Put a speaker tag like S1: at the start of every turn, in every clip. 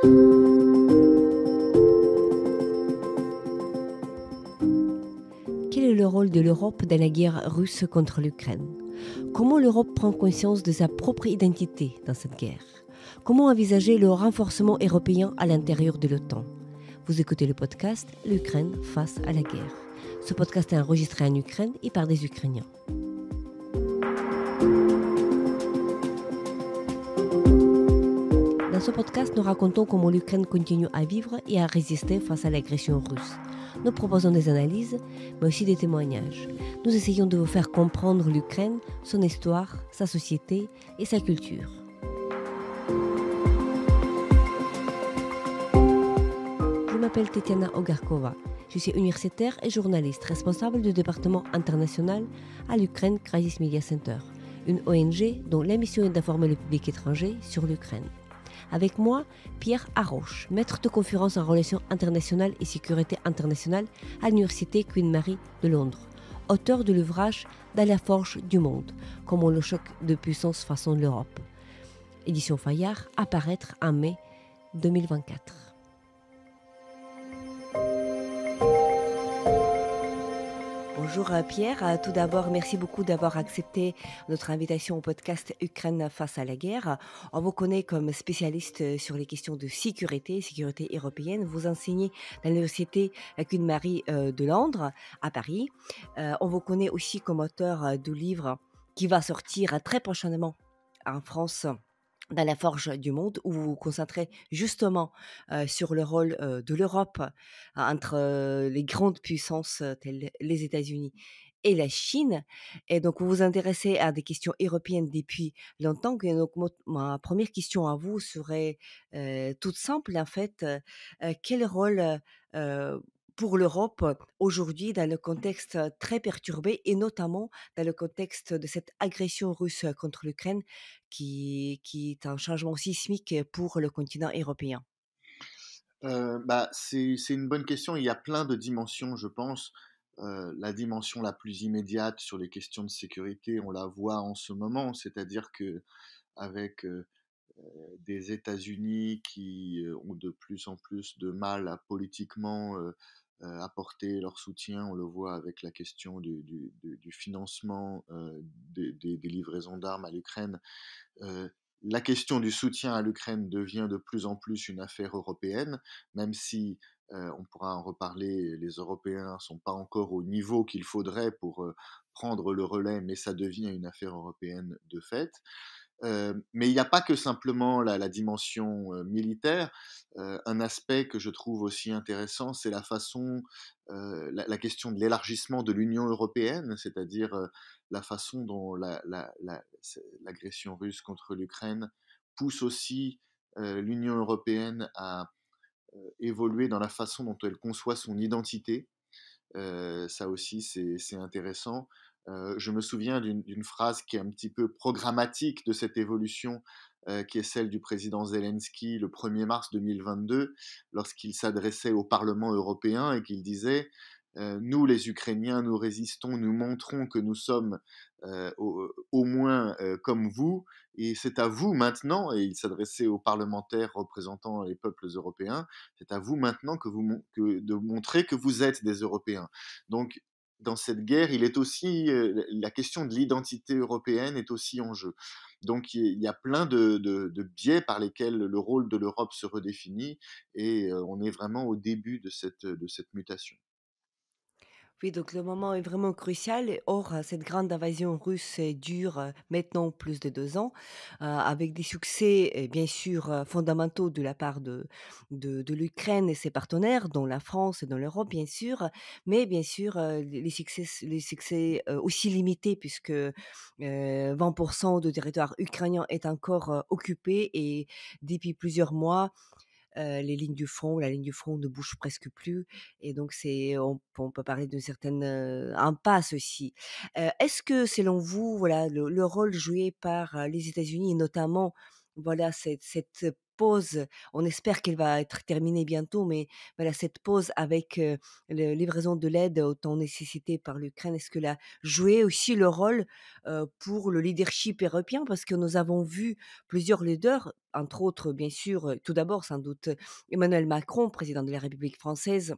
S1: Quel est le rôle de l'Europe dans la guerre russe contre l'Ukraine? Comment l'Europe prend conscience de sa propre identité dans cette guerre? Comment envisager le renforcement européen à l'intérieur de l'OTAN? Vous écoutez le podcast L'Ukraine face à la guerre. Ce podcast est enregistré en Ukraine et par des Ukrainiens. Dans ce podcast, nous racontons comment l'Ukraine continue à vivre et à résister face à l'agression russe. Nous proposons des analyses, mais aussi des témoignages. Nous essayons de vous faire comprendre l'Ukraine, son histoire, sa société et sa culture. Je m'appelle Tetiana Ogarkova. Je suis universitaire et journaliste responsable du département international à l'Ukraine Crisis Media Center, une ONG dont la mission est d'informer le public étranger sur l'Ukraine. Avec moi, Pierre Haroche, maître de conférence en relations internationales et sécurité internationale à l'Université Queen Mary de Londres, auteur de l'ouvrage Dans la forge du monde, comment le choc de puissance façonne l'Europe. Édition Fayard, à paraître en mai 2024. Bonjour Pierre, tout d'abord merci beaucoup d'avoir accepté notre invitation au podcast Ukraine face à la guerre. On vous connaît comme spécialiste sur les questions de sécurité européenne. Vous enseignez à l'université Queen Mary de Londres à Paris. On vous connaît aussi comme auteur du livre qui va sortir très prochainement en France, Dans la forge du monde, où vous vous concentrez justement sur le rôle de l'Europe entre les grandes puissances telles les États-Unis et la Chine. Et donc, vous vous intéressez à des questions européennes depuis longtemps. Et donc, ma première question à vous serait toute simple, en fait. Quel rôle euh, pour l'Europe aujourd'hui dans le contexte très perturbé et notamment dans le contexte de cette agression russe contre l'Ukraine qui est un changement sismique pour le continent européen?
S2: C'est une bonne question. Il y a plein de dimensions, je pense. La dimension la plus immédiate sur les questions de sécurité, on la voit en ce moment, c'est-à-dire que avec des États-Unis qui ont de plus en plus de mal à politiquement apporter leur soutien, on le voit avec la question du financement des livraisons d'armes à l'Ukraine. Euh, la question du soutien à l'Ukraine devient de plus en plus une affaire européenne, même si on pourra en reparler, les Européens ne sont pas encore au niveau qu'il faudrait pour prendre le relais, mais ça devient une affaire européenne de fait. Mais il n'y a pas que simplement la dimension militaire. Un aspect que je trouve aussi intéressant, c'est la façon, la question de l'élargissement de l'Union européenne, c'est-à-dire la façon dont l'agression russe contre l'Ukraine pousse aussi l'Union européenne à évoluer dans la façon dont elle conçoit son identité. Ça aussi, c'est intéressant. Je me souviens d'une phrase qui est un petit peu programmatique de cette évolution, qui est celle du président Zelensky le 1er mars 2022, lorsqu'il s'adressait au Parlement européen et qu'il disait nous, les Ukrainiens, nous résistons, nous montrons que nous sommes au moins comme vous, et c'est à vous maintenant, et il s'adressait aux parlementaires représentant les peuples européens, c'est à vous maintenant de montrer que vous êtes des Européens. Donc, dans cette guerre, il est aussi la question de l'identité européenne est aussi en jeu. Donc, il y a plein de biais par lesquels le rôle de l'Europe se redéfinit, et on est vraiment au début de cette mutation.
S1: Oui, donc le moment est vraiment crucial. Or, cette grande invasion russe dure maintenant plus de 2 ans, avec des succès, bien sûr, fondamentaux de la part de l'Ukraine et ses partenaires, dont la France et dont l'Europe, bien sûr. Mais bien sûr, les succès aussi limités, puisque 20% du territoire ukrainien est encore occupé et depuis plusieurs mois, la ligne du front ne bouge presque plus et donc on peut parler d'une certaine, impasse aussi. Est-ce que selon vous, voilà, le rôle joué par, les États-Unis et notamment, voilà, cette pause, on espère qu'elle va être terminée bientôt, mais voilà, cette pause avec, le livraison de l'aide autant nécessitée par l'Ukraine, est-ce qu'elle a joué aussi le rôle, pour le leadership européen? Parce que nous avons vu plusieurs leaders, entre autres, bien sûr, tout d'abord, sans doute, Emmanuel Macron, président de la République française,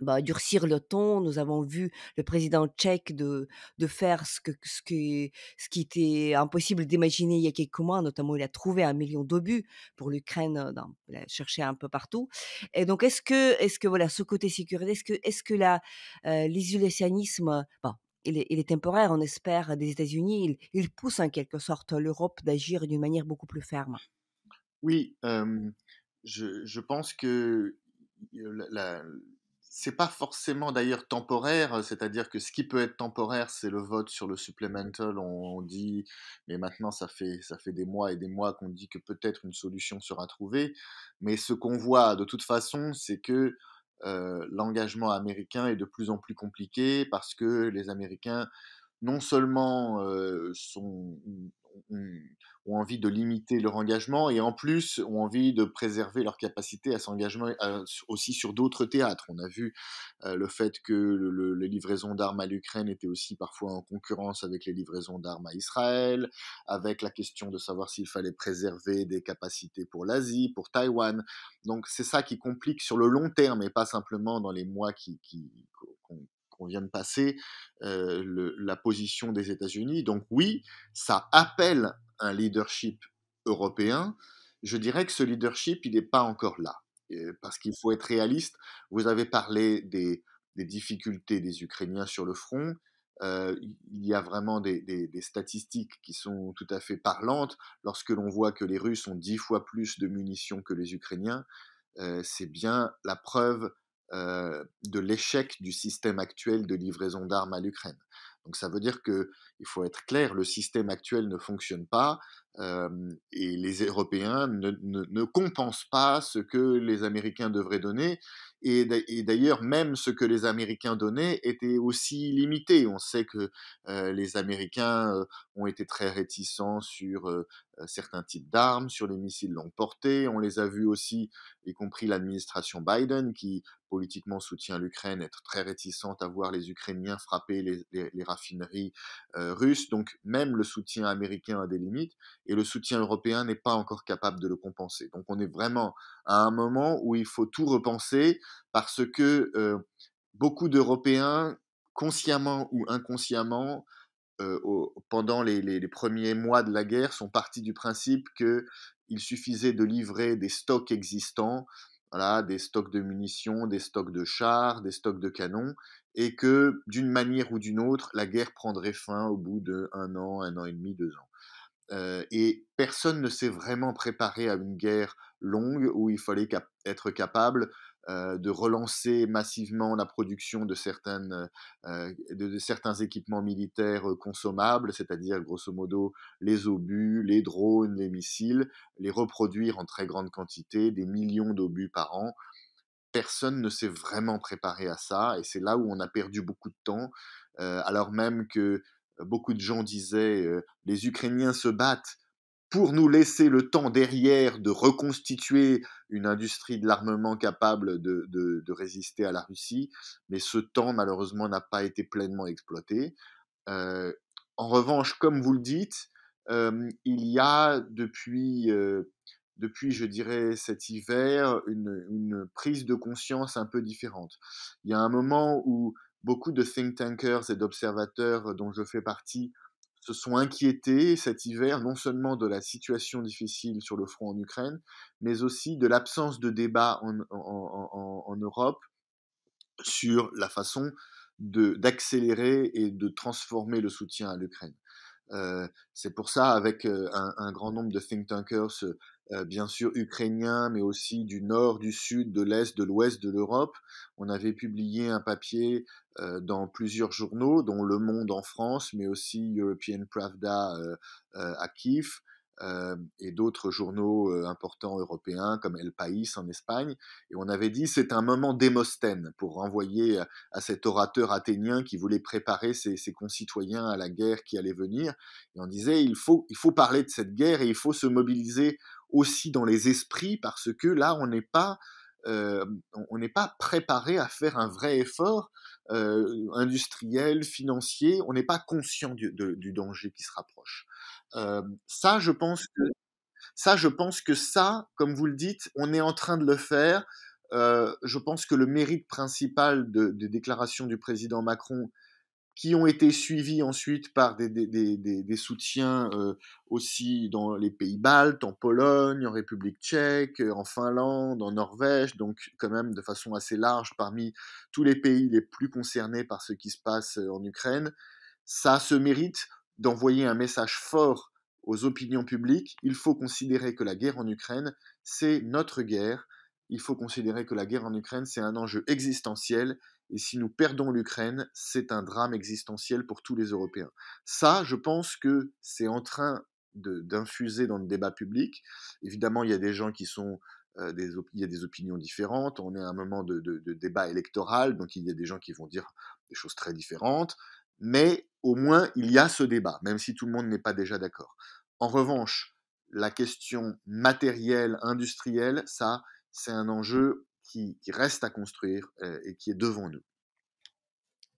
S1: bah, durcir le ton. Nous avons vu le président tchèque de faire ce qui était impossible d'imaginer il y a quelques mois, notamment il a trouvé 1 million d'obus pour l'Ukraine, dans il a cherché un peu partout et donc est-ce que voilà, ce côté sécurité, est-ce que la, l'isolationnisme, bon, il est temporaire, on espère, des États-Unis, il pousse en quelque sorte l'Europe d'agir d'une manière beaucoup plus ferme?
S2: Oui, je pense que c'est pas forcément d'ailleurs temporaire, c'est-à-dire que ce qui peut être temporaire, c'est le vote sur le supplemental. On dit, mais maintenant ça fait des mois et des mois qu'on dit que peut-être une solution sera trouvée. Mais ce qu'on voit de toute façon, c'est que l'engagement américain est de plus en plus compliqué parce que les Américains non seulement ont, ont envie de limiter leur engagement et en plus ont envie de préserver leur capacité à s'engager aussi sur d'autres théâtres. On a vu le fait que les livraisons d'armes à l'Ukraine étaient aussi parfois en concurrence avec les livraisons d'armes à Israël, avec la question de savoir s'il fallait préserver des capacités pour l'Asie, pour Taïwan. Donc c'est ça qui complique sur le long terme et pas simplement dans les mois qu'on vient de passer la position des États-Unis. Donc oui, ça appelle un leadership européen. Je dirais que ce leadership, il n'est pas encore là. Parce qu'il faut être réaliste. Vous avez parlé des difficultés des Ukrainiens sur le front. Il y a vraiment des statistiques qui sont tout à fait parlantes. Lorsque l'on voit que les Russes ont 10 fois plus de munitions que les Ukrainiens, c'est bien la preuve de l'échec du système actuel de livraison d'armes à l'Ukraine. Donc ça veut dire que il faut être clair, le système actuel ne fonctionne pas euh, et les Européens ne compensent pas ce que les Américains devraient donner. Et d'ailleurs, même ce que les Américains donnaient était aussi limité. On sait que les Américains ont été très réticents sur certains types d'armes, sur les missiles longue portée. On les a vus aussi, y compris l'administration Biden, qui politiquement soutient l'Ukraine, être très réticente à voir les Ukrainiens frapper les raffineries russes. Donc même le soutien américain a des limites et le soutien européen n'est pas encore capable de le compenser. Donc on est vraiment à un moment où il faut tout repenser parce que beaucoup d'Européens, consciemment ou inconsciemment, pendant les premiers mois de la guerre, sont partis du principe qu'il suffisait de livrer des stocks existants, voilà, des stocks de munitions, des stocks de chars, des stocks de canons, et que d'une manière ou d'une autre, la guerre prendrait fin au bout un an et demi, 2 ans. Et personne ne s'est vraiment préparé à une guerre longue où il fallait être capable de relancer massivement la production de certains équipements militaires consommables, c'est-à-dire grosso modo les obus, les drones, les missiles, les reproduire en très grande quantité, des millions d'obus par an. Personne ne s'est vraiment préparé à ça et c'est là où on a perdu beaucoup de temps, alors même que beaucoup de gens disaient les Ukrainiens se battent pour nous laisser le temps derrière de reconstituer une industrie de l'armement capable de résister à la Russie, mais ce temps malheureusement n'a pas été pleinement exploité. Euh, En revanche, comme vous le dites, il y a depuis, je dirais, cet hiver, une prise de conscience un peu différente. Il y a un moment où beaucoup de think tankers et d'observateurs dont je fais partie se sont inquiétés cet hiver, non seulement de la situation difficile sur le front en Ukraine, mais aussi de l'absence de débat en Europe sur la façon d'accélérer et de transformer le soutien à l'Ukraine. C'est pour ça, avec un grand nombre de think tankers, bien sûr ukrainiens, mais aussi du nord, du sud, de l'est, de l'ouest de l'Europe, on avait publié un papier dans plusieurs journaux, dont Le Monde en France, mais aussi European Pravda à Kiev, et d'autres journaux importants européens comme El País en Espagne. Et on avait dit c'est un moment Démosthène pour renvoyer à cet orateur athénien qui voulait préparer ses concitoyens à la guerre qui allait venir. Et on disait il faut parler de cette guerre et il faut se mobiliser aussi dans les esprits parce que là on n'est pas préparé à faire un vrai effort industriel, financier, on n'est pas conscient du danger qui se rapproche. Ça, je pense que ça, comme vous le dites, on est en train de le faire. Je pense que le mérite principal des déclarations du président Macron, qui ont été suivis ensuite par des soutiens aussi dans les pays baltes, en Pologne, en République tchèque, en Finlande, en Norvège, donc quand même de façon assez large parmi tous les pays les plus concernés par ce qui se passe en Ukraine. Ça se mérite d'envoyer un message fort aux opinions publiques. Il faut considérer que la guerre en Ukraine, c'est notre guerre. Il faut considérer que la guerre en Ukraine, c'est un enjeu existentiel. Et si nous perdons l'Ukraine, c'est un drame existentiel pour tous les Européens. Ça, je pense que c'est en train d'infuser dans le débat public. Évidemment, il y a des gens qui sont il y a des opinions différentes. On est à un moment de débat électoral, donc il y a des gens qui vont dire des choses très différentes. Mais au moins, il y a ce débat, même si tout le monde n'est pas déjà d'accord. En revanche, la question matérielle, industrielle, ça, c'est un enjeu qui reste à construire et qui est devant nous.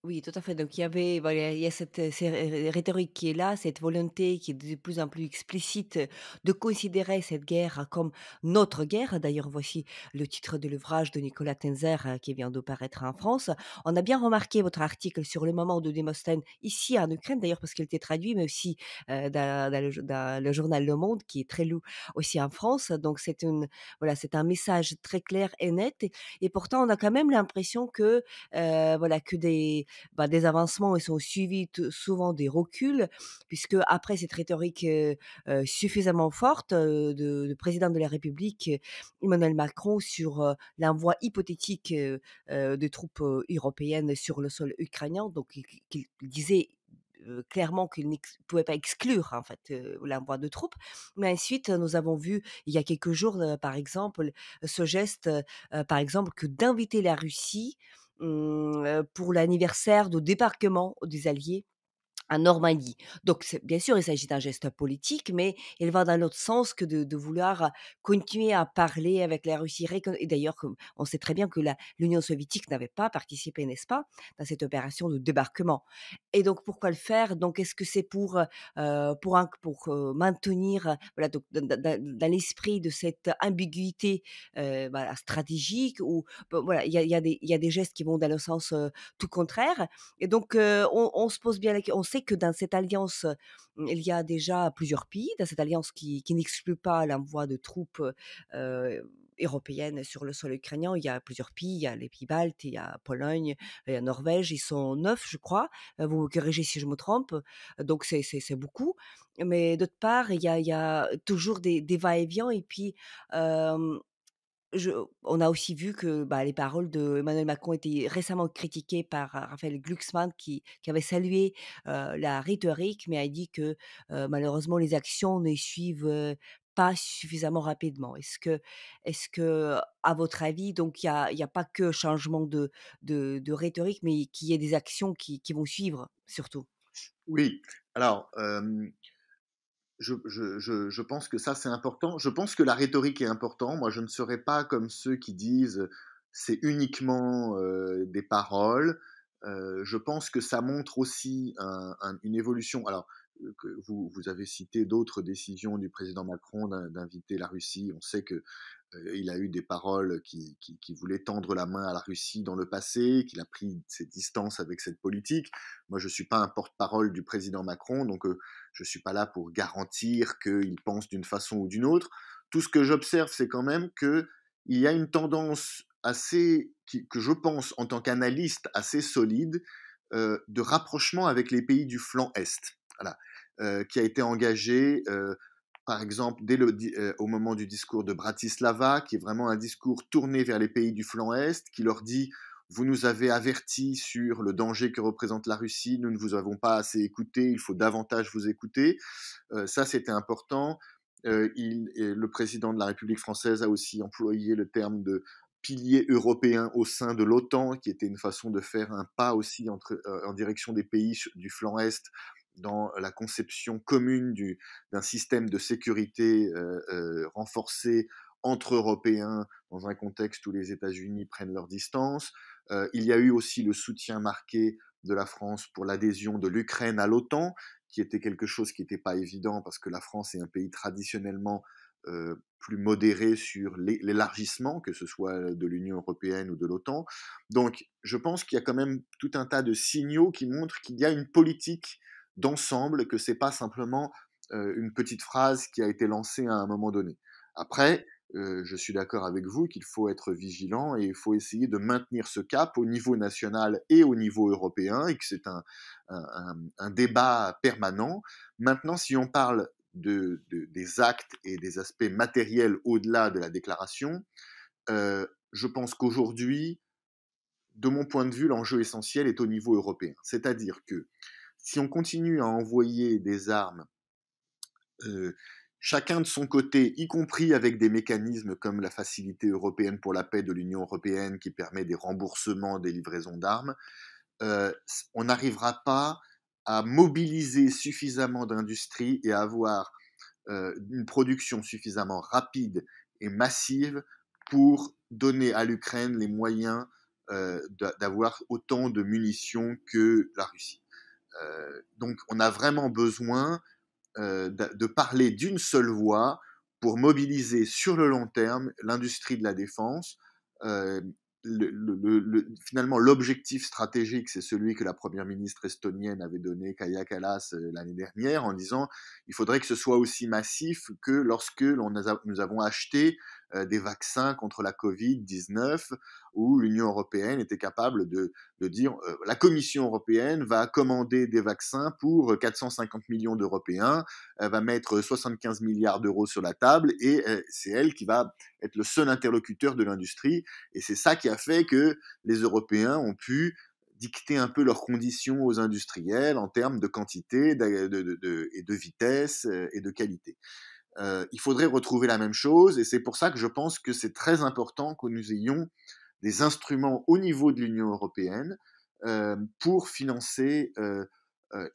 S1: Oui, tout à fait. Donc il y avait, voilà, il y a cette, rhétorique qui est là, cette volonté qui est de plus en plus explicite de considérer cette guerre comme notre guerre. D'ailleurs, voici le titre de l'ouvrage de Nicolas Tenzer qui vient de paraître en France. On a bien remarqué votre article sur le moment de Démosthène ici en Ukraine, d'ailleurs parce qu'il était traduit, mais aussi dans le journal Le Monde qui est très lu aussi en France. Donc voilà, c'est un message très clair et net. Et pourtant, on a quand même l'impression que voilà, que des avancements, ils sont suivis souvent des reculs, puisque après cette rhétorique suffisamment forte de président de la République, Emmanuel Macron, sur l'envoi hypothétique de troupes européennes sur le sol ukrainien, donc qu'il disait clairement qu'il ne pouvait pas exclure en fait l'envoi de troupes. Mais ensuite, nous avons vu il y a quelques jours, par exemple, ce geste, par exemple, que d'inviter la Russie pour l'anniversaire de débarquement des Alliés en Normandie. Donc bien sûr, il s'agit d'un geste politique, mais il va dans l'autre sens que de vouloir continuer à parler avec la Russie. Et d'ailleurs, on sait très bien que l'Union soviétique n'avait pas participé, n'est-ce pas, dans cette opération de débarquement. Et donc, pourquoi le faire? Donc, est-ce que c'est pour maintenir, voilà, donc, dans l'esprit de cette ambiguïté voilà, stratégique, ou bon, voilà, il y a des gestes qui vont dans le sens tout contraire. Et donc, on se pose bien on sait que dans cette alliance, il y a déjà plusieurs pays, dans cette alliance qui n'exclut pas l'envoi de troupes, européennes sur le sol ukrainien. Il y a plusieurs pays, il y a les pays baltes, il y a Pologne, il y a Norvège, ils sont 9 je crois, vous me corrigez si je me trompe, donc c'est beaucoup. Mais d'autre part, il y a toujours des va-et-vient. Et puis, hem je on a aussi vu que, bah, les paroles d'Emmanuel Macron étaient récemment critiquées par, Raphaël Glucksmann qui avait salué, la rhétorique, mais a dit que, malheureusement les actions ne suivent, pas suffisamment rapidement. Est-ce que, à votre avis, donc il y a pas que changement de rhétorique, mais qu'il y ait des actions qui vont suivre surtout?
S2: Oui, alors je pense que ça c'est important. Je pense que la rhétorique est importante. Moi, je ne serais pas comme ceux qui disent c'est uniquement des paroles. Je pense que ça montre aussi une évolution. Alors, que vous avez cité d'autres décisions du président Macron d'inviter la Russie. On sait que il a eu des paroles qui voulaient tendre la main à la Russie dans le passé, qu'il a pris ses distances avec cette politique. Moi, je ne suis pas un porte-parole du président Macron, donc je ne suis pas là pour garantir qu'il pense d'une façon ou d'une autre. Tout ce que j'observe, c'est quand même qu'il y a une tendance que je pense en tant qu'analyste assez solide, de rapprochement avec les pays du flanc Est. Voilà. Qui a été engagé par exemple, au moment du discours de Bratislava, qui est vraiment un discours tourné vers les pays du flanc Est, qui leur dit vous nous avez avertis sur le danger que représente la Russie, nous ne vous avons pas assez écouté, il faut davantage vous écouter. Ça, c'était important. Le président de la République française a aussi employé le terme de pilier européen au sein de l'OTAN, qui était une façon de faire un pas aussi en direction des pays du flanc Est dans la conception commune d'un système de sécurité renforcé entre Européens dans un contexte où les États-Unis prennent leur distance. Il y a eu aussi le soutien marqué de la France pour l'adhésion de l'Ukraine à l'OTAN, qui était quelque chose qui n'était pas évident parce que la France est un pays traditionnellement plus modéré sur l'élargissement, que ce soit de l'Union européenne ou de l'OTAN. Donc, je pense qu'il y a quand même tout un tas de signaux qui montrent qu'il y a une politique d'ensemble, que c'est pas simplement une petite phrase qui a été lancée à un moment donné. Après, je suis d'accord avec vous qu'il faut être vigilant et il faut essayer de maintenir ce cap au niveau national et au niveau européen et que c'est un débat permanent. Maintenant, si on parle des actes et des aspects matériels au-delà de la déclaration, je pense qu'aujourd'hui, de mon point de vue, l'enjeu essentiel est au niveau européen. C'est-à-dire que si on continue à envoyer des armes euh, chacun de son côté, y compris avec des mécanismes comme la Facilité européenne pour la paix de l'Union européenne qui permet des remboursements des livraisons d'armes, euh, on n'arrivera pas à mobiliser suffisamment d'industries et à avoir une production suffisamment rapide et massive pour donner à l'Ukraine les moyens d'avoir autant de munitions que la Russie. Donc on a vraiment besoin de parler d'une seule voix pour mobiliser sur le long terme l'industrie de la défense. Euh, Finalement, l'objectif stratégique, c'est celui que la première ministre estonienne avait donné, Kaja Kallas, l'année dernière, en disant il faudrait que ce soit aussi massif que lorsque nous avons acheté des vaccins contre la Covid-19, où l'Union européenne était capable de dire la Commission européenne va commander des vaccins pour 450 millions d'Européens, elle va mettre 75 milliards d'euros sur la table et c'est elle qui va être le seul interlocuteur de l'industrie. Et c'est ça qui a fait que les Européens ont pu dicter un peu leurs conditions aux industriels en termes de quantité et de vitesse et de qualité. Il faudrait retrouver la même chose et c'est pour ça que je pense que c'est très important que nous ayons des instruments au niveau de l'Union européenne pour financer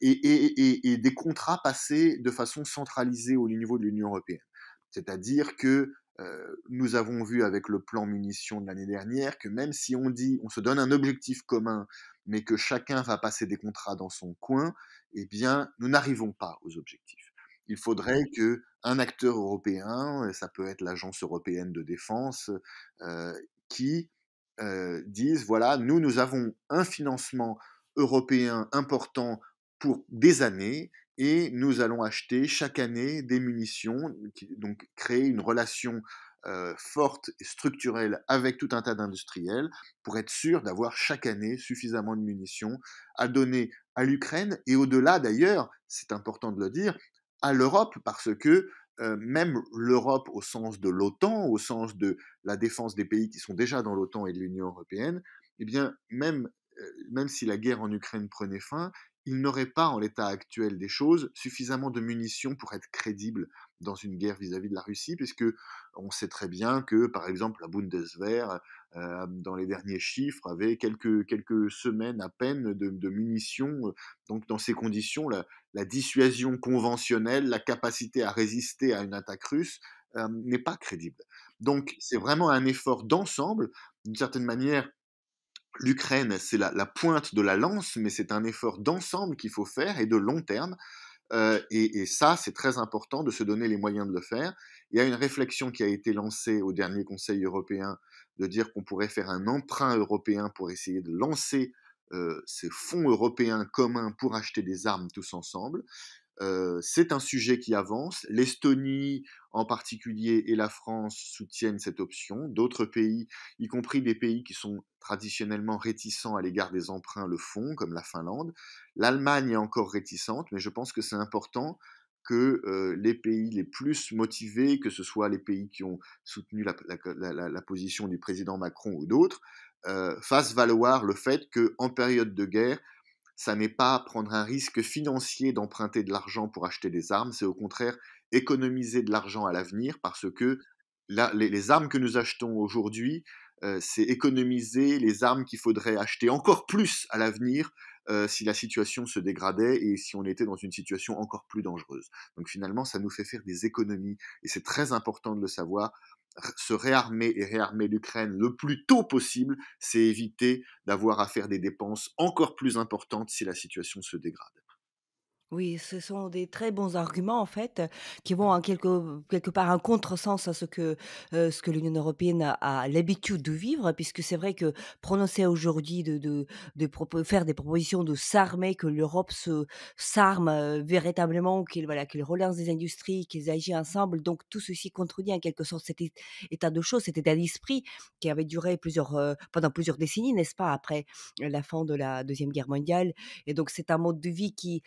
S2: et des contrats passés de façon centralisée au niveau de l'Union européenne. C'est-à-dire que nous avons vu avec le plan munitions de l'année dernière que même si on se donne un objectif commun, mais que chacun va passer des contrats dans son coin, eh bien, nous n'arrivons pas aux objectifs. Il faudrait que un acteur européen, ça peut être l'Agence européenne de défense, qui disent voilà, nous avons un financement européen important pour des années et nous allons acheter chaque année des munitions, donc créer une relation forte et structurelle avec tout un tas d'industriels pour être sûr d'avoir chaque année suffisamment de munitions à donner à l'Ukraine et au-delà d'ailleurs, c'est important de le dire, à l'Europe parce que même l'Europe au sens de l'OTAN, au sens de la défense des pays qui sont déjà dans l'OTAN et de l'Union européenne, eh bien, même si la guerre en Ukraine prenait fin, il n'aurait pas, en l'état actuel des choses, suffisamment de munitions pour être crédible dans une guerre vis-à-vis de la Russie, puisque on sait très bien que, par exemple, la Bundeswehr, dans les derniers chiffres, avait quelques semaines à peine de munitions. Donc, dans ces conditions, la dissuasion conventionnelle, la capacité à résister à une attaque russe, n'est pas crédible. Donc, c'est vraiment un effort d'ensemble. D'une certaine manière, l'Ukraine, c'est la pointe de la lance, mais c'est un effort d'ensemble qu'il faut faire et de long terme. Et ça, c'est très important de se donner les moyens de le faire. Il y a une réflexion qui a été lancée au dernier Conseil européen de dire qu'on pourrait faire un emprunt européen pour essayer de lancer ces fonds européens communs pour acheter des armes tous ensemble. C'est un sujet qui avance. L'Estonie en particulier et la France soutiennent cette option. D'autres pays, y compris des pays qui sont traditionnellement réticents à l'égard des emprunts, le font, comme la Finlande. L'Allemagne est encore réticente, mais je pense que c'est important que les pays les plus motivés, que ce soit les pays qui ont soutenu la position du président Macron ou d'autres, fassent valoir le fait qu'en période de guerre, ça n'est pas prendre un risque financier d'emprunter de l'argent pour acheter des armes, c'est au contraire économiser de l'argent à l'avenir parce que là, les armes que nous achetons aujourd'hui, c'est économiser les armes qu'il faudrait acheter encore plus à l'avenir si la situation se dégradait et si on était dans une situation encore plus dangereuse. Donc finalement, ça nous fait faire des économies et c'est très important de le savoir. Se réarmer et réarmer l'Ukraine le plus tôt possible, c'est éviter d'avoir à faire des dépenses encore plus importantes si la situation se dégrade.
S1: Oui, ce sont des très bons arguments en fait, qui vont en quelque part un contresens à ce que l'Union européenne a l'habitude de vivre. Puisque c'est vrai que prononcer aujourd'hui faire des propositions de s'armer, que l'Europe se s'arme, véritablement, qu'elle relance des industries, qu'ils agissent ensemble, donc tout ceci contredit en quelque sorte cet état de choses, cet état d'esprit qui avait duré pendant plusieurs décennies, n'est-ce pas? Après la fin de la Deuxième Guerre mondiale. Et donc c'est un mode de vie qui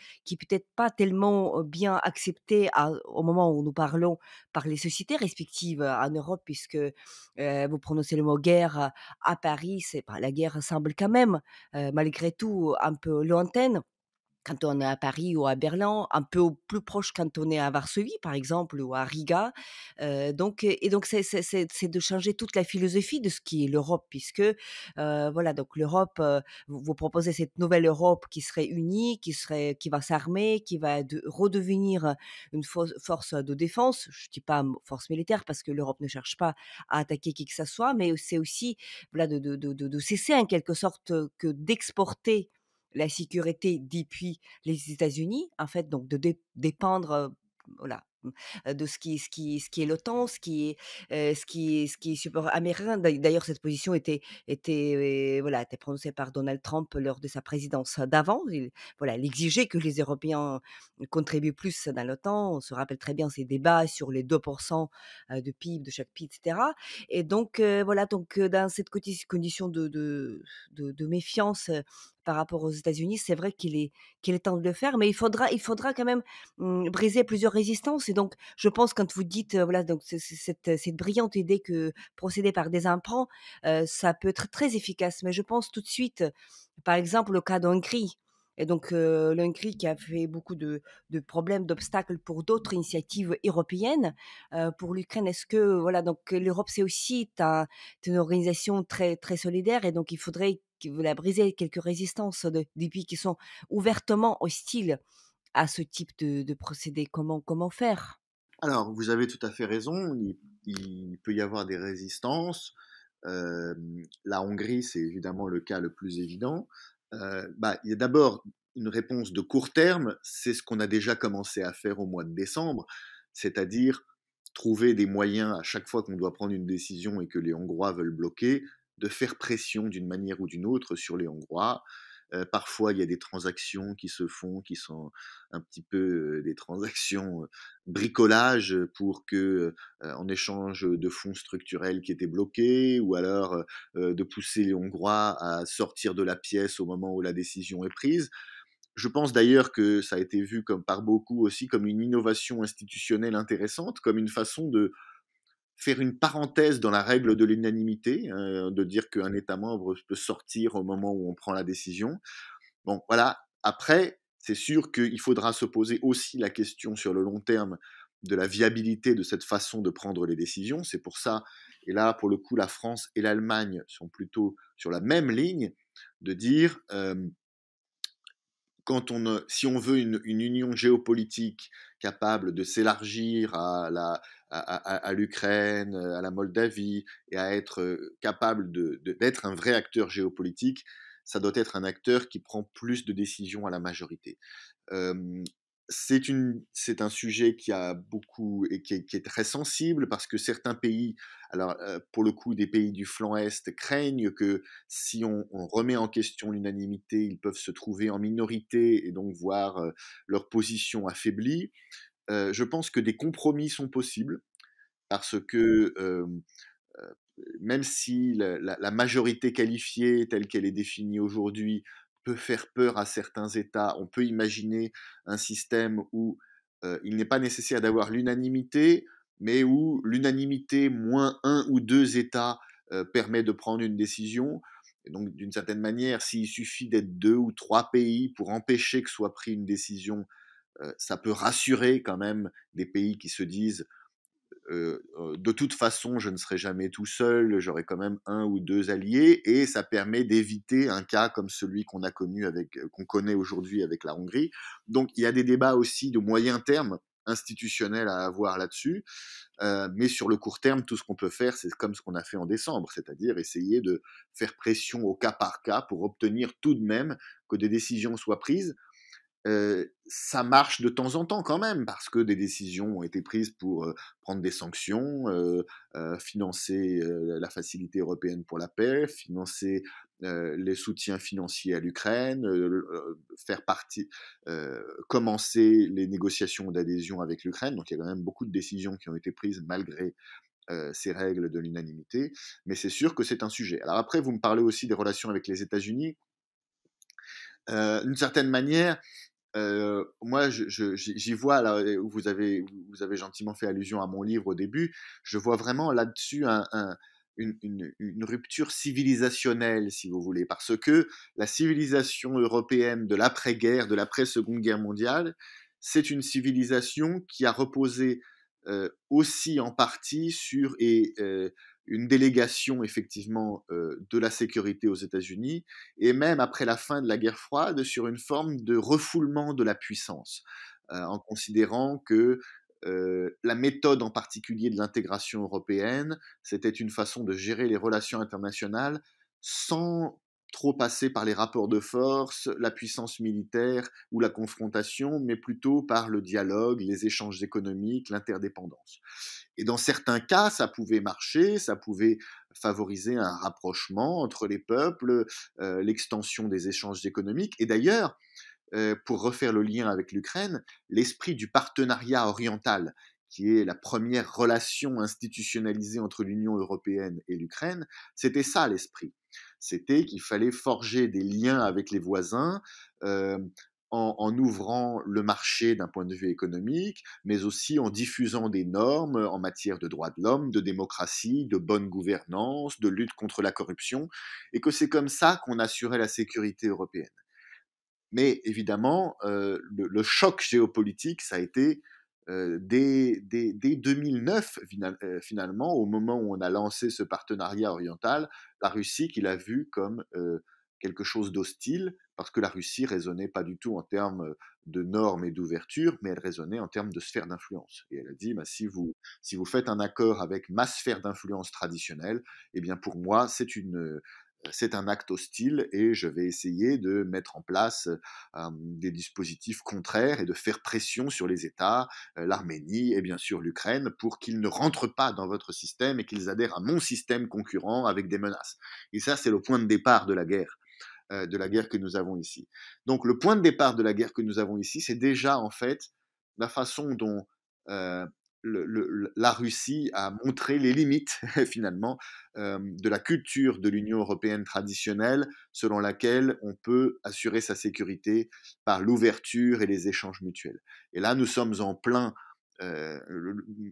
S1: peut-être pas tellement, bien accepté au moment où nous parlons par les sociétés respectives, en Europe, puisque, vous prononcez le mot guerre, à Paris, c'est bah, la guerre semble quand même, malgré tout un peu lointaine. Quand on est à Paris ou à Berlin, un peu au plus proche quand on est à Varsovie, par exemple, ou à Riga. Donc c'est de changer toute la philosophie de ce qui est l'Europe, puisque, voilà, donc l'Europe, vous proposez cette nouvelle Europe qui serait unie, qui va s'armer, qui va redevenir une force de défense. Je dis pas force militaire parce que l'Europe ne cherche pas à attaquer qui que ce soit, mais c'est aussi, voilà, de cesser en quelque sorte, que d'exporter la sécurité depuis les États-Unis, en fait, donc de dépendre, voilà, de ce qui est l'OTAN, ce qui est support américain. D'ailleurs, cette position voilà, était prononcée par Donald Trump lors de sa présidence d'avant. Il exigeait que les Européens contribuent plus dans l'OTAN. On se rappelle très bien ces débats sur les 2% de PIB, de chaque pays, et cetera. Et donc, voilà, donc, dans cette condition de méfiance, par rapport aux États-Unis, c'est vrai qu'il est temps de le faire, mais il faudra quand même, briser plusieurs résistances. Et donc je pense quand vous dites, voilà, donc cette brillante idée que procéder par des emprunts, ça peut être très efficace. Mais je pense tout de suite, par exemple, au cas de Hongrie. Et donc, l'Hongrie qui a fait beaucoup de problèmes, d'obstacles pour d'autres initiatives européennes. Pour l'Ukraine, est-ce que voilà, donc l'Europe, c'est une organisation très, très solidaire. Et donc il faudrait voilà, briser quelques résistances des pays qui sont ouvertement hostiles à ce type de procédé. Comment faire?
S2: Alors, vous avez tout à fait raison, il peut y avoir des résistances. La Hongrie, c'est évidemment le cas le plus évident. Bah, il y a d'abord une réponse de court terme, c'est ce qu'on a déjà commencé à faire au mois de décembre, c'est-à-dire trouver des moyens à chaque fois qu'on doit prendre une décision et que les Hongrois veulent bloquer, de faire pression d'une manière ou d'une autre sur les Hongrois. Parfois, il y a des transactions qui se font, qui sont un petit peu des transactions bricolage pour que, en échange de fonds structurels qui étaient bloqués, ou alors de pousser les Hongrois à sortir de la pièce au moment où la décision est prise. Je pense d'ailleurs que ça a été vu comme par beaucoup aussi comme une innovation institutionnelle intéressante, comme une façon de faire une parenthèse dans la règle de l'unanimité, de dire qu'un État membre peut sortir au moment où on prend la décision. Bon, voilà. Après, c'est sûr qu'il faudra se poser aussi la question sur le long terme de la viabilité de cette façon de prendre les décisions. C'est pour ça, et là, pour le coup, la France et l'Allemagne sont plutôt sur la même ligne, de dire si on veut une union géopolitique capable de s'élargir à l'Ukraine, à la Moldavie, et à être capable d'être un vrai acteur géopolitique, ça doit être un acteur qui prend plus de décisions à la majorité. Euh, c'est un sujet qui a beaucoup et qui est très sensible parce que certains pays, alors pour le coup des pays du flanc Est, craignent que si on remet en question l'unanimité, ils peuvent se trouver en minorité et donc voir leur position affaiblie. Je pense que des compromis sont possibles parce que même si la majorité qualifiée telle qu'elle est définie aujourd'hui peut faire peur à certains États, on peut imaginer un système où il n'est pas nécessaire d'avoir l'unanimité, mais où l'unanimité moins un ou deux États permet de prendre une décision. Et donc, d'une certaine manière, s'il suffit d'être deux ou trois pays pour empêcher que soit prise une décision, ça peut rassurer quand même des pays qui se disent de toute façon, je ne serai jamais tout seul, j'aurai quand même un ou deux alliés, et ça permet d'éviter un cas comme celui qu'on connaît aujourd'hui avec la Hongrie. Donc, il y a des débats aussi de moyen terme institutionnels à avoir là-dessus, mais sur le court terme, tout ce qu'on peut faire, c'est comme ce qu'on a fait en décembre, c'est-à-dire essayer de faire pression au cas par cas pour obtenir tout de même que des décisions soient prises. Ça marche de temps en temps quand même, parce que des décisions ont été prises pour prendre des sanctions, financer la facilité européenne pour la paix, financer les soutiens financiers à l'Ukraine, commencer les négociations d'adhésion avec l'Ukraine. Donc il y a quand même beaucoup de décisions qui ont été prises malgré ces règles de l'unanimité. Mais c'est sûr que c'est un sujet. Alors après, vous me parlez aussi des relations avec les États-Unis. D'une certaine manière, moi, j'y vois, là, où vous avez gentiment fait allusion à mon livre au début, je vois vraiment là-dessus une rupture civilisationnelle, si vous voulez, parce que la civilisation européenne de l'après-guerre, de l'après-Seconde Guerre mondiale, c'est une civilisation qui a reposé aussi en partie sur une délégation effectivement de la sécurité aux États-Unis, et même après la fin de la guerre froide, sur une forme de refoulement de la puissance, en considérant que la méthode en particulier de l'intégration européenne, c'était une façon de gérer les relations internationales sans trop passer par les rapports de force, la puissance militaire ou la confrontation, mais plutôt par le dialogue, les échanges économiques, l'interdépendance. Et dans certains cas, ça pouvait marcher, ça pouvait favoriser un rapprochement entre les peuples, l'extension des échanges économiques. Et d'ailleurs, pour refaire le lien avec l'Ukraine, l'esprit du partenariat oriental, qui est la première relation institutionnalisée entre l'Union européenne et l'Ukraine, c'était ça l'esprit. C'était qu'il fallait forger des liens avec les voisins, euh, en ouvrant le marché d'un point de vue économique, mais aussi en diffusant des normes en matière de droits de l'homme, de démocratie, de bonne gouvernance, de lutte contre la corruption, et que c'est comme ça qu'on assurait la sécurité européenne. Mais évidemment, le choc géopolitique, ça a été dès 2009, finalement, au moment où on a lancé ce partenariat oriental, la Russie qui l'a vu comme quelque chose d'hostile, parce que la Russie raisonnait pas du tout en termes de normes et d'ouverture, mais elle raisonnait en termes de sphère d'influence. Et elle a dit, bah, si vous faites un accord avec ma sphère d'influence traditionnelle, eh bien pour moi, c'est un acte hostile, et je vais essayer de mettre en place des dispositifs contraires et de faire pression sur les États, l'Arménie et bien sûr l'Ukraine, pour qu'ils ne rentrent pas dans votre système et qu'ils adhèrent à mon système concurrent avec des menaces. Et ça, c'est le point de départ de la guerre que nous avons ici. Donc le point de départ de la guerre que nous avons ici, c'est déjà en fait la façon dont euh, la Russie a montré les limites finalement de la culture de l'Union européenne traditionnelle, selon laquelle on peut assurer sa sécurité par l'ouverture et les échanges mutuels. Et là, nous sommes euh,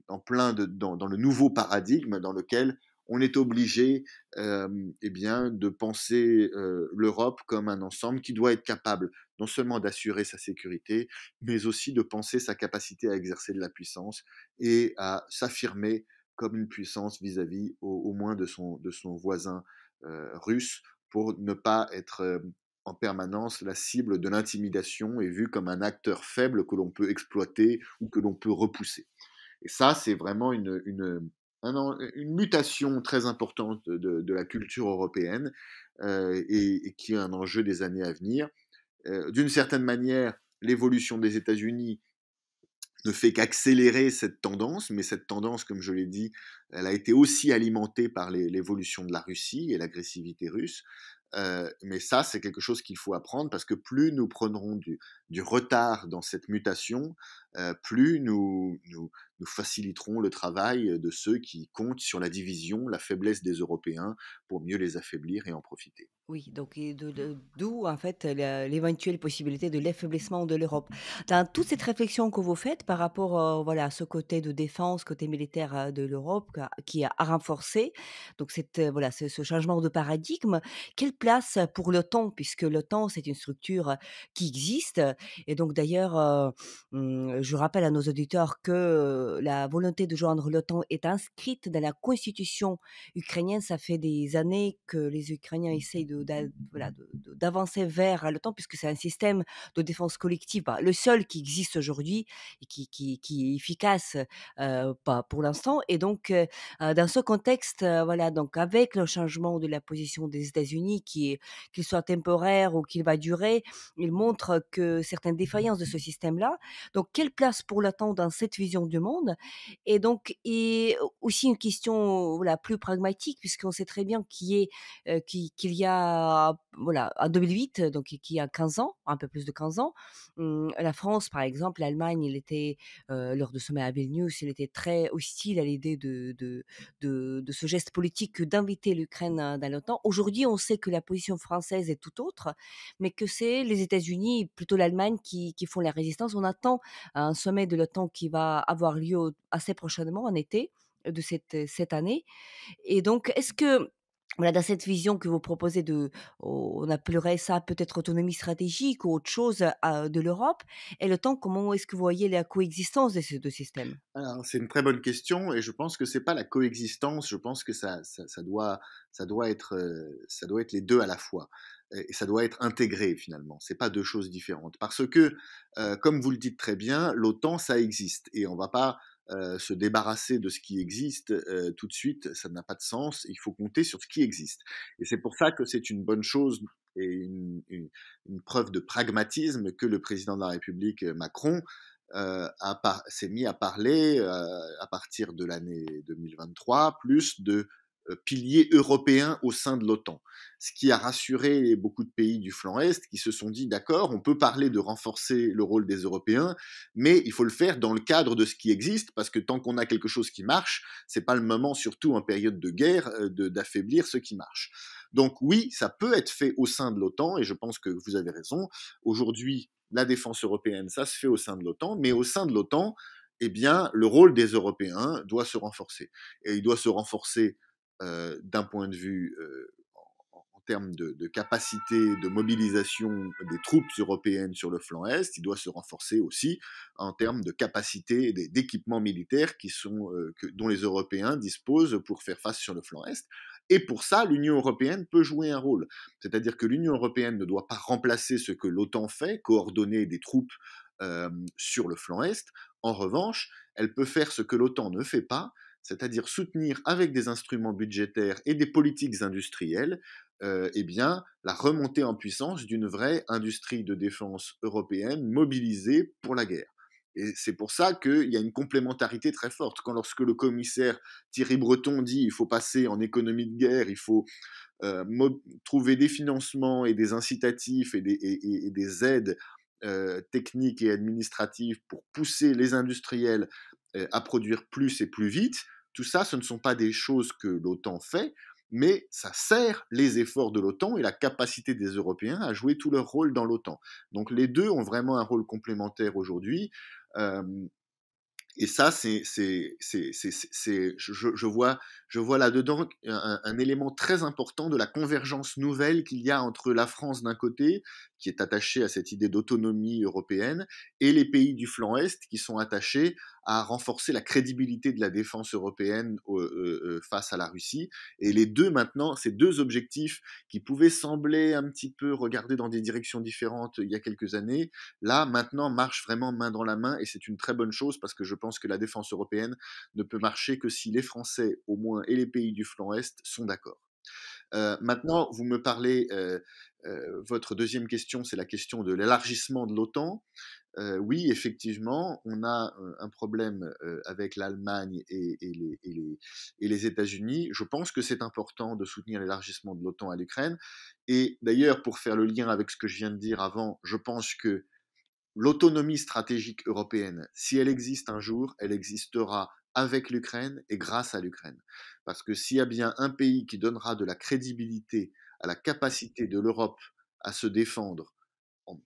S2: dans le nouveau paradigme dans lequel on est obligé eh bien, de penser l'Europe comme un ensemble qui doit être capable non seulement d'assurer sa sécurité, mais aussi de penser sa capacité à exercer de la puissance et à s'affirmer comme une puissance vis-à-vis au moins de son voisin russe, pour ne pas être en permanence la cible de l'intimidation et vu comme un acteur faible que l'on peut exploiter ou que l'on peut repousser. Et ça, c'est vraiment une mutation très importante de la culture européenne et qui est un enjeu des années à venir. D'une certaine manière, l'évolution des États-Unis ne fait qu'accélérer cette tendance, mais cette tendance, comme je l'ai dit, elle a été aussi alimentée par l'évolution de la Russie et l'agressivité russe. Mais ça, c'est quelque chose qu'il faut apprendre, parce que plus nous prendrons du retard dans cette mutation, plus nous faciliterons le travail de ceux qui comptent sur la division, la faiblesse des Européens pour mieux les affaiblir et en profiter.
S1: Oui, donc et d'où en fait l'éventuelle possibilité de l'affaiblissement de l'Europe. Dans toute cette réflexion que vous faites par rapport, voilà, à ce côté de défense, côté militaire, de l'Europe qui a renforcé, donc cette, voilà, ce changement de paradigme, quelle place pour l'OTAN? Puisque l'OTAN, c'est une structure, qui existe, et donc d'ailleurs, je rappelle à nos auditeurs que, la volonté de joindre l'OTAN est inscrite dans la constitution ukrainienne. Ça fait des années que les Ukrainiens essayent voilà, d'avancer vers l'OTAN, puisque c'est un système de défense collective, bah, le seul qui existe aujourd'hui et qui est efficace, pas pour l'instant. Et donc, dans ce contexte, voilà, donc avec le changement de la position des États-Unis, qu'il soit temporaire ou qu'il va durer, il montre que certaines défaillances de ce système-là. Donc, quelle place pour l'OTAN dans cette vision du monde? Et donc, et aussi une question, voilà, plus pragmatique, puisqu'on sait très bien qu'il y a, voilà, en 2008, donc qu'il y a 15 ans, un peu plus de 15 ans, la France, par exemple, l'Allemagne, il était, lors de sommet à Vilnius, il était très hostile à l'idée de ce geste politique que d'inviter l'Ukraine, dans l'OTAN. Aujourd'hui, on sait que la position française est tout autre, mais que c'est les États-Unis, plutôt l'Allemagne, qui font la résistance. On attend un sommet de l'OTAN qui va avoir lieu assez prochainement, en été de cette année. Et donc, est-ce que, voilà, dans cette vision que vous proposez on appellerait ça peut-être autonomie stratégique ou autre chose, de l'Europe et l'OTAN, comment est-ce que vous voyez la coexistence de ces 2 systèmes?
S2: Alors, c'est une très bonne question et je pense que c'est pas la coexistence, je pense que ça doit être les 2 à la fois et ça doit être intégré finalement. C'est pas 2 choses différentes parce que, comme vous le dites très bien, l'OTAN, ça existe et on va pas, se débarrasser de ce qui existe, tout de suite, ça n'a pas de sens. Il faut compter sur ce qui existe et c'est pour ça que c'est une bonne chose et une preuve de pragmatisme que le président de la République, Macron, s'est mis à parler à partir de l'année 2023 plus de piliers européens au sein de l'OTAN. Ce qui a rassuré beaucoup de pays du flanc Est qui se sont dit d'accord, on peut parler de renforcer le rôle des Européens, mais il faut le faire dans le cadre de ce qui existe, parce que tant qu'on a quelque chose qui marche, c'est pas le moment, surtout en période de guerre, d'affaiblir ce qui marche. Donc oui, ça peut être fait au sein de l'OTAN, et je pense que vous avez raison. Aujourd'hui, la défense européenne, ça se fait au sein de l'OTAN, mais au sein de l'OTAN, eh bien, le rôle des Européens doit se renforcer. Et il doit se renforcer d'un point de vue en termes de capacité de mobilisation des troupes européennes sur le flanc Est, il doit se renforcer aussi en termes de capacité d'équipements militaires dont les Européens disposent pour faire face sur le flanc Est. Et pour ça, l'Union européenne peut jouer un rôle. C'est-à-dire que l'Union européenne ne doit pas remplacer ce que l'OTAN fait, coordonner des troupes sur le flanc Est. En revanche, elle peut faire ce que l'OTAN ne fait pas, c'est-à-dire soutenir avec des instruments budgétaires et des politiques industrielles eh bien, la remontée en puissance d'une vraie industrie de défense européenne mobilisée pour la guerre. Et c'est pour ça qu'il y a une complémentarité très forte. Lorsque le commissaire Thierry Breton dit il faut passer en économie de guerre, il faut trouver des financements et des incitatifs et des aides techniques et administratives pour pousser les industriels à produire plus et plus vite, tout ça, ce ne sont pas des choses que l'OTAN fait, mais ça sert les efforts de l'OTAN et la capacité des Européens à jouer tout leur rôle dans l'OTAN. Donc les deux ont vraiment un rôle complémentaire aujourd'hui. Euh, et ça, je vois là-dedans un élément très important de la convergence nouvelle qu'il y a entre la France d'un côté, qui est attachée à cette idée d'autonomie européenne, et les pays du flanc Est qui sont attachés à renforcer la crédibilité de la défense européenne face à la Russie. Et les deux maintenant, ces deux objectifs qui pouvaient sembler un petit peu regarder dans des directions différentes il y a quelques années, là, maintenant, marche vraiment main dans la main et c'est une très bonne chose parce que je pense que la défense européenne ne peut marcher que si les Français, au moins, et les pays du flanc Est sont d'accord. Maintenant, vous me parlez, votre deuxième question, c'est la question de l'élargissement de l'OTAN. Oui, effectivement, on a un problème avec l'Allemagne et les États-Unis. Je pense que c'est important de soutenir l'élargissement de l'OTAN à l'Ukraine. Et d'ailleurs, pour faire le lien avec ce que je viens de dire avant, je pense que l'autonomie stratégique européenne, si elle existe un jour, elle existera avec l'Ukraine et grâce à l'Ukraine. Parce que s'il y a bien un pays qui donnera de la crédibilité à la capacité de l'Europe à se défendre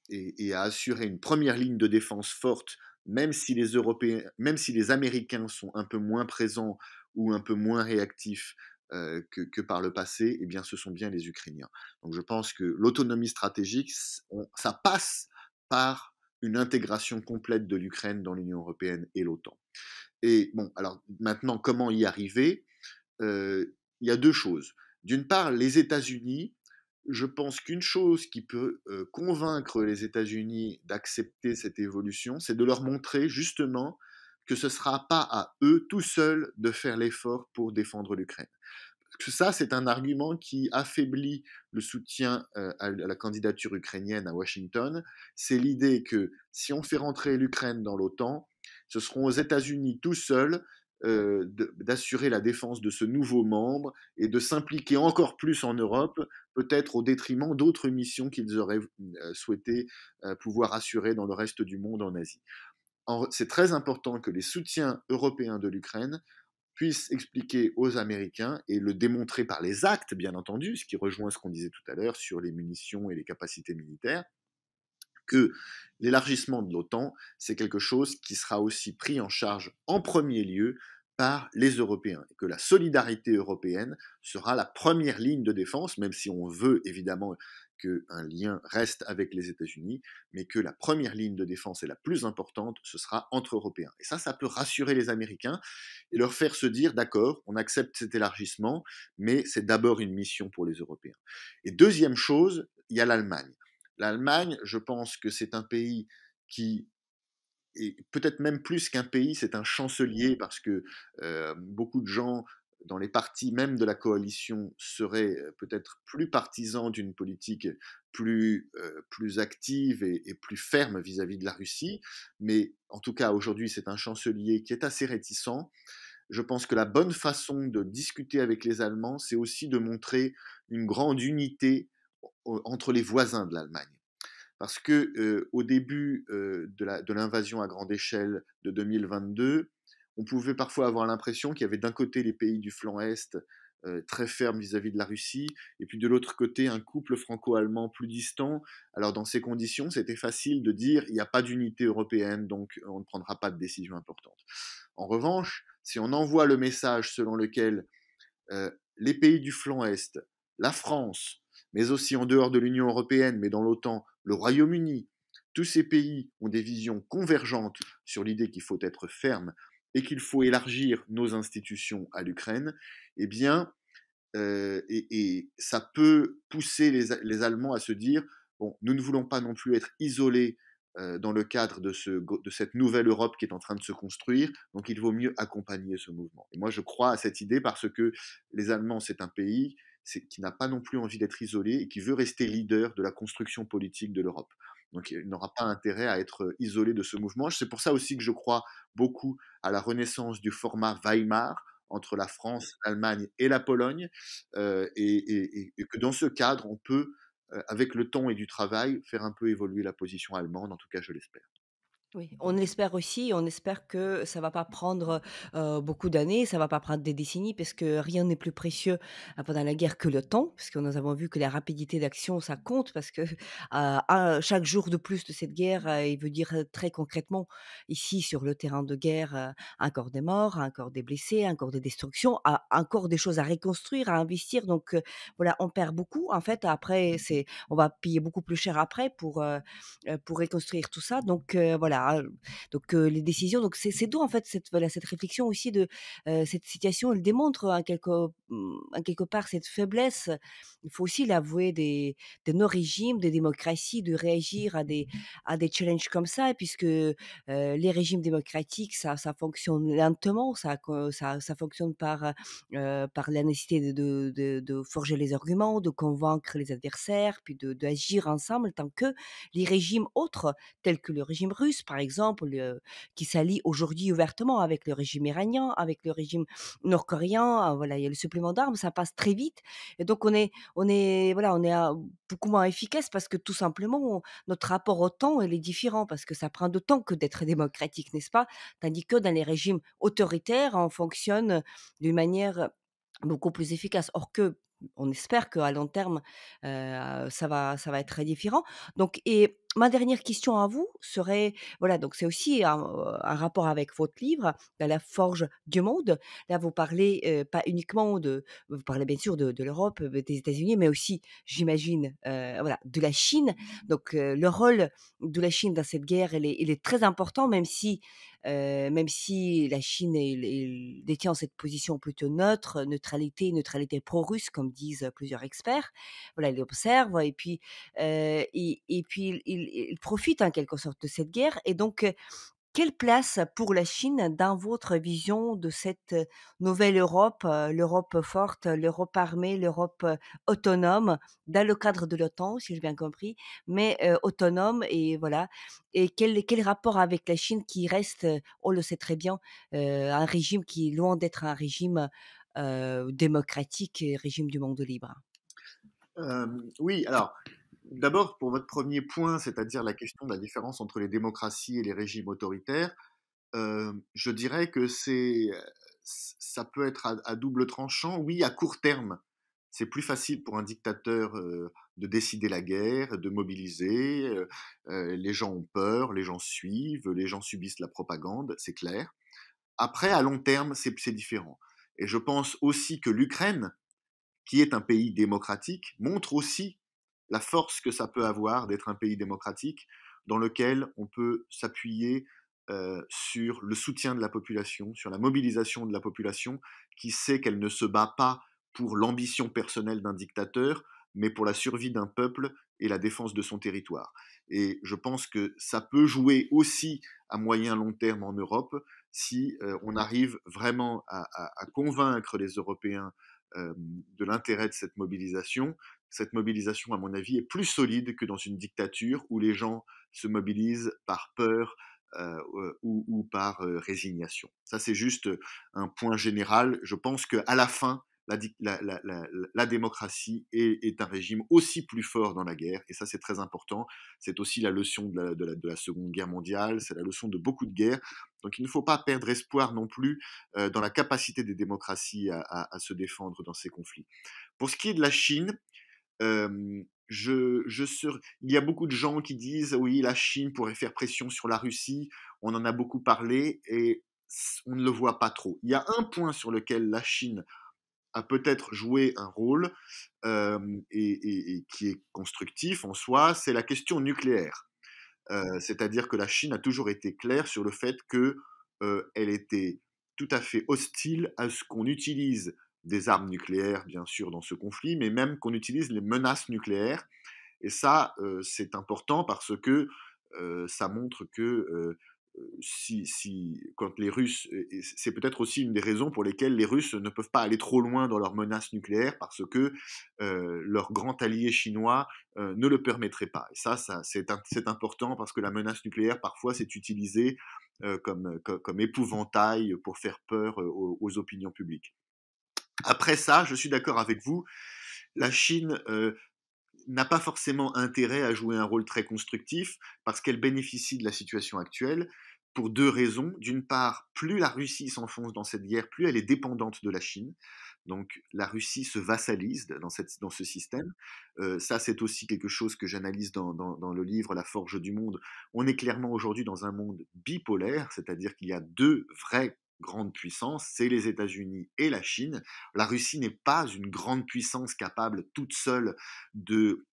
S2: et à assurer une première ligne de défense forte, même si les Européens, même si les Américains sont un peu moins présents ou un peu moins réactifs que par le passé, eh bien, ce sont bien les Ukrainiens. Donc, je pense que l'autonomie stratégique, ça passe par une intégration complète de l'Ukraine dans l'Union européenne et l'OTAN. Et bon, alors maintenant, comment y arriver? Il y a deux choses. D'une part, les États-Unis, je pense qu'une chose qui peut convaincre les États-Unis d'accepter cette évolution, c'est de leur montrer justement que ce ne sera pas à eux tout seuls de faire l'effort pour défendre l'Ukraine. Parce que ça, c'est un argument qui affaiblit le soutien à la candidature ukrainienne à Washington. C'est l'idée que si on fait rentrer l'Ukraine dans l'OTAN, ce seront aux États-Unis tout seuls d'assurer la défense de ce nouveau membre et de s'impliquer encore plus en Europe, peut-être au détriment d'autres missions qu'ils auraient souhaité pouvoir assurer dans le reste du monde en Asie. C'est très important que les soutiens européens de l'Ukraine puissent expliquer aux Américains et le démontrer par les actes, bien entendu, ce qui rejoint ce qu'on disait tout à l'heure sur les munitions et les capacités militaires, que l'élargissement de l'OTAN, c'est quelque chose qui sera aussi pris en charge en premier lieu par les Européens, et que la solidarité européenne sera la première ligne de défense, même si on veut évidemment qu'un lien reste avec les États-Unis, mais que la première ligne de défense et la plus importante, ce sera entre Européens. Et ça peut rassurer les Américains et leur faire se dire, d'accord, on accepte cet élargissement, mais c'est d'abord une mission pour les Européens. Et deuxième chose, il y a l'Allemagne. L'Allemagne, je pense que c'est un pays qui est peut-être même plus qu'un pays, c'est un chancelier parce que beaucoup de gens dans les partis même de la coalition seraient peut-être plus partisans d'une politique plus active et plus ferme vis-à-vis de la Russie. Mais en tout cas, aujourd'hui, c'est un chancelier qui est assez réticent. Je pense que la bonne façon de discuter avec les Allemands, c'est aussi de montrer une grande unité entre les voisins de l'Allemagne. Parce que au début de l'invasion à grande échelle de 2022, on pouvait parfois avoir l'impression qu'il y avait d'un côté les pays du flanc Est très fermes vis-à-vis de la Russie, et puis de l'autre côté un couple franco-allemand plus distant. Alors dans ces conditions, c'était facile de dire il n'y a pas d'unité européenne, donc on ne prendra pas de décision importante. En revanche, si on envoie le message selon lequel les pays du flanc Est, la France, mais aussi en dehors de l'Union européenne, mais dans l'OTAN, le Royaume-Uni, tous ces pays ont des visions convergentes sur l'idée qu'il faut être ferme et qu'il faut élargir nos institutions à l'Ukraine, eh bien, et ça peut pousser les Allemands à se dire, bon, nous ne voulons pas non plus être isolés dans le cadre de cette nouvelle Europe qui est en train de se construire, donc il vaut mieux accompagner ce mouvement. Et moi, je crois à cette idée parce que les Allemands, c'est un pays qui n'a pas non plus envie d'être isolé et qui veut rester leader de la construction politique de l'Europe. Donc il n'aura pas intérêt à être isolé de ce mouvement. C'est pour ça aussi que je crois beaucoup à la renaissance du format Weimar entre la France, l'Allemagne et la Pologne, et que dans ce cadre, on peut avec le temps et du travail, faire un peu évoluer la position allemande, en tout cas je l'espère.
S1: Oui, on espère aussi, on espère que ça va pas prendre, beaucoup d'années, ça va pas prendre des décennies parce que rien n'est plus précieux, pendant la guerre que le temps, parce que nous avons vu que la rapidité d'action, ça compte parce que, chaque jour de plus de cette guerre, il veut dire, très concrètement, ici sur le terrain de guerre, encore des morts, encore des blessés, encore des destructions, encore des choses à reconstruire, à investir donc voilà, on perd beaucoup. En fait, après, on va payer beaucoup plus cher après pour reconstruire tout ça donc voilà, donc les décisions donc c'est d'où en fait cette réflexion aussi de, cette situation, elle démontre en quelque part cette faiblesse, il faut aussi l'avouer de nos régimes, des démocraties, de réagir à des challenges comme ça puisque, les régimes démocratiques ça fonctionne lentement, ça fonctionne par la nécessité de forger les arguments, de convaincre les adversaires, puis d'agir ensemble tant que les régimes autres, tels que le régime russe, par exemple, qui s'allie aujourd'hui ouvertement avec le régime iranien, avec le régime nord-coréen. Voilà, il y a le supplément complément d'armes, ça passe très vite et donc on est voilà, on est, beaucoup moins efficace parce que tout simplement, notre rapport au temps, il est différent parce que ça prend de temps que d'être démocratique, n'est-ce pas? Tandis que dans les régimes autoritaires, on fonctionne d'une manière beaucoup plus efficace. Or que on espère qu'à long terme, ça va être très différent. Donc et ma dernière question à vous serait, voilà, donc c'est aussi un rapport avec votre livre, dans la forge du monde. Là, vous parlez, pas uniquement vous parlez bien sûr de l'Europe, des États-Unis, mais aussi, j'imagine, voilà, de la Chine. Donc le rôle de la Chine dans cette guerre, il est très important, même si la Chine détient cette position plutôt neutre, neutralité pro-russe, comme disent plusieurs experts. Voilà, il observe et puis, et puis il profite en quelque sorte de cette guerre et donc, quelle place pour la Chine dans votre vision de cette, nouvelle Europe, l'Europe forte, l'Europe armée, l'Europe, autonome, dans le cadre de l'OTAN, si j'ai bien compris, mais, autonome et voilà et quel rapport avec la Chine qui reste, on le sait très bien, un régime qui est loin d'être un régime, démocratique et régime du monde libre?
S2: Oui, alors, d'abord, pour votre premier point, c'est-à-dire la question de la différence entre les démocraties et les régimes autoritaires, je dirais que ça peut être à double tranchant. Oui, à court terme, c'est plus facile pour un dictateur de décider la guerre, de mobiliser. Les gens ont peur, les gens suivent, les gens subissent la propagande, c'est clair. Après, à long terme, c'est différent. Et je pense aussi que l'Ukraine, qui est un pays démocratique, montre aussi la force que ça peut avoir d'être un pays démocratique dans lequel on peut s'appuyer sur le soutien de la population, sur la mobilisation de la population, qui sait qu'elle ne se bat pas pour l'ambition personnelle d'un dictateur, mais pour la survie d'un peuple et la défense de son territoire. Et je pense que ça peut jouer aussi à moyen long terme en Europe si on arrive vraiment à convaincre les Européens de l'intérêt de cette mobilisation. Cette mobilisation, à mon avis, est plus solide que dans une dictature où les gens se mobilisent par peur ou par résignation. Ça, c'est juste un point général. Je pense qu'à la fin, la démocratie est un régime aussi plus fort dans la guerre, et ça c'est très important. C'est aussi la leçon de la Seconde Guerre mondiale, c'est la leçon de beaucoup de guerres. Donc il ne faut pas perdre espoir non plus dans la capacité des démocraties à se défendre dans ces conflits. Pour ce qui est de la Chine, il y a beaucoup de gens qui disent oui, la Chine pourrait faire pression sur la Russie. On en a beaucoup parlé et on ne le voit pas trop. Il y a un point sur lequel la Chine a peut-être joué un rôle et qui est constructif en soi, c'est la question nucléaire. C'est-à-dire que la Chine a toujours été claire sur le fait que elle était tout à fait hostile à ce qu'on utilise des armes nucléaires, bien sûr, dans ce conflit, mais même qu'on utilise les menaces nucléaires. Et ça, c'est important parce que ça montre que quand les Russes, et c'est peut-être aussi une des raisons pour lesquelles les Russes ne peuvent pas aller trop loin dans leurs menaces nucléaires parce que leur grand allié chinois ne le permettrait pas. Et ça c'est important parce que la menace nucléaire, parfois, c'est utilisé comme épouvantail pour faire peur aux opinions publiques. Après ça, je suis d'accord avec vous, la Chine n'a pas forcément intérêt à jouer un rôle très constructif parce qu'elle bénéficie de la situation actuelle pour deux raisons. D'une part, plus la Russie s'enfonce dans cette guerre, plus elle est dépendante de la Chine. Donc la Russie se vassalise dans ce système. Ça, c'est aussi quelque chose que j'analyse dans le livre La Forge du Monde. On est clairement aujourd'hui dans un monde bipolaire, c'est-à-dire qu'il y a deux vraies grandes puissances, c'est les États-Unis et la Chine. La Russie n'est pas une grande puissance capable toute seule de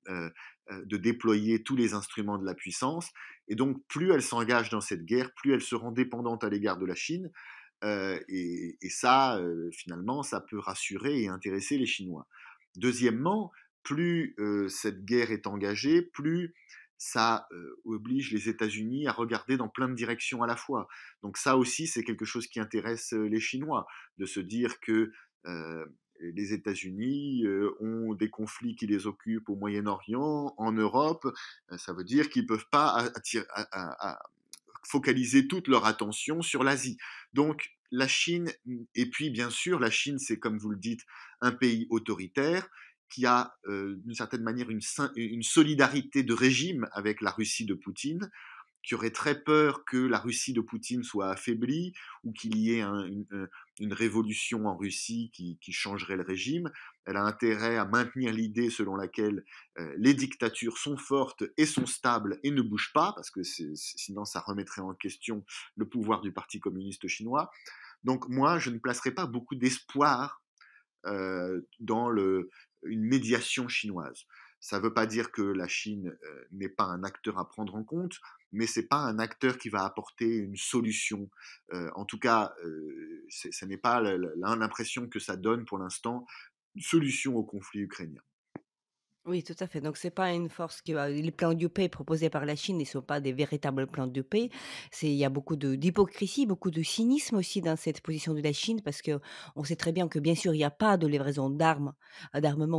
S2: déployer tous les instruments de la puissance. Et donc, plus elle s'engage dans cette guerre, plus elle se rend dépendante à l'égard de la Chine. Et ça, finalement, ça peut rassurer et intéresser les Chinois. Deuxièmement, plus cette guerre est engagée, plus ça oblige les États-Unis à regarder dans plein de directions à la fois. Donc ça aussi, c'est quelque chose qui intéresse les Chinois, de se dire que les États-Unis ont des conflits qui les occupent au Moyen-Orient, en Europe. Ça veut dire qu'ils ne peuvent pas focaliser toute leur attention sur l'Asie. Donc la Chine, et puis bien sûr, la Chine, c'est comme vous le dites, un pays autoritaire qui a d'une certaine manière une solidarité de régime avec la Russie de Poutine, qui aurait très peur que la Russie de Poutine soit affaiblie ou qu'il y ait une révolution en Russie qui changerait le régime. Elle a intérêt à maintenir l'idée selon laquelle les dictatures sont fortes et sont stables et ne bougent pas, parce que sinon ça remettrait en question le pouvoir du Parti communiste chinois. Donc moi, je ne placerai pas beaucoup d'espoir dans une médiation chinoise. Ça ne veut pas dire que la Chine n'est pas un acteur à prendre en compte, mais ce n'est pas un acteur qui va apporter une solution. En tout cas, ce n'est pas l'impression que ça donne pour l'instant, une solution au conflit ukrainien.
S1: Oui, tout à fait. Donc c'est pas une force qui va les plans de paix proposés par la Chine ne sont pas des véritables plans de paix. Il y a beaucoup d'hypocrisie, beaucoup de cynisme aussi dans cette position de la Chine parce que on sait très bien que bien sûr il n'y a pas de livraison d'armement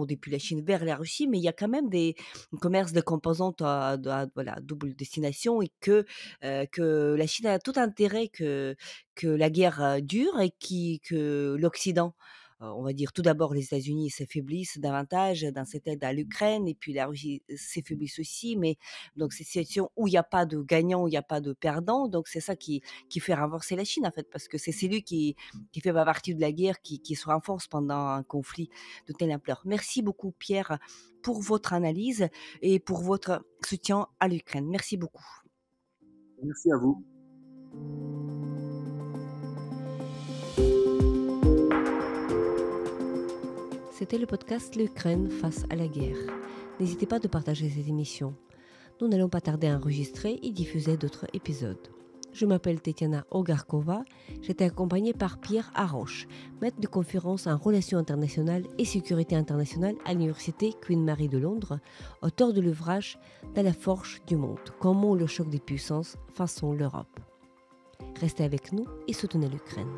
S1: depuis la Chine vers la Russie, mais il y a quand même des commerces de composantes voilà, double destination et que la Chine a tout intérêt que la guerre dure et que l'Occident on va dire tout d'abord les États-Unis s'affaiblissent davantage dans cette aide à l'Ukraine et puis la Russie s'affaiblisse aussi, mais donc c'est une situation où il n'y a pas de gagnant, où il n'y a pas de perdant, donc c'est ça qui fait renforcer la Chine en fait, parce que c'est celui qui fait pas partie de la guerre qui se renforce pendant un conflit de telle ampleur. Merci beaucoup Pierre pour votre analyse et pour votre soutien à l'Ukraine. Merci beaucoup.
S2: Merci à vous.
S1: C'était le podcast L'Ukraine face à la guerre. N'hésitez pas de partager cette émission. Nous n'allons pas tarder à enregistrer et diffuser d'autres épisodes. Je m'appelle Tetiana Ogarkova, j'étais accompagnée par Pierre Haroche, maître de conférence en relations internationales et sécurité internationale à l'Université Queen Mary de Londres, auteur de l'ouvrage Dans la forge du monde, comment le choc des puissances façonne l'Europe. Restez avec nous et soutenez l'Ukraine.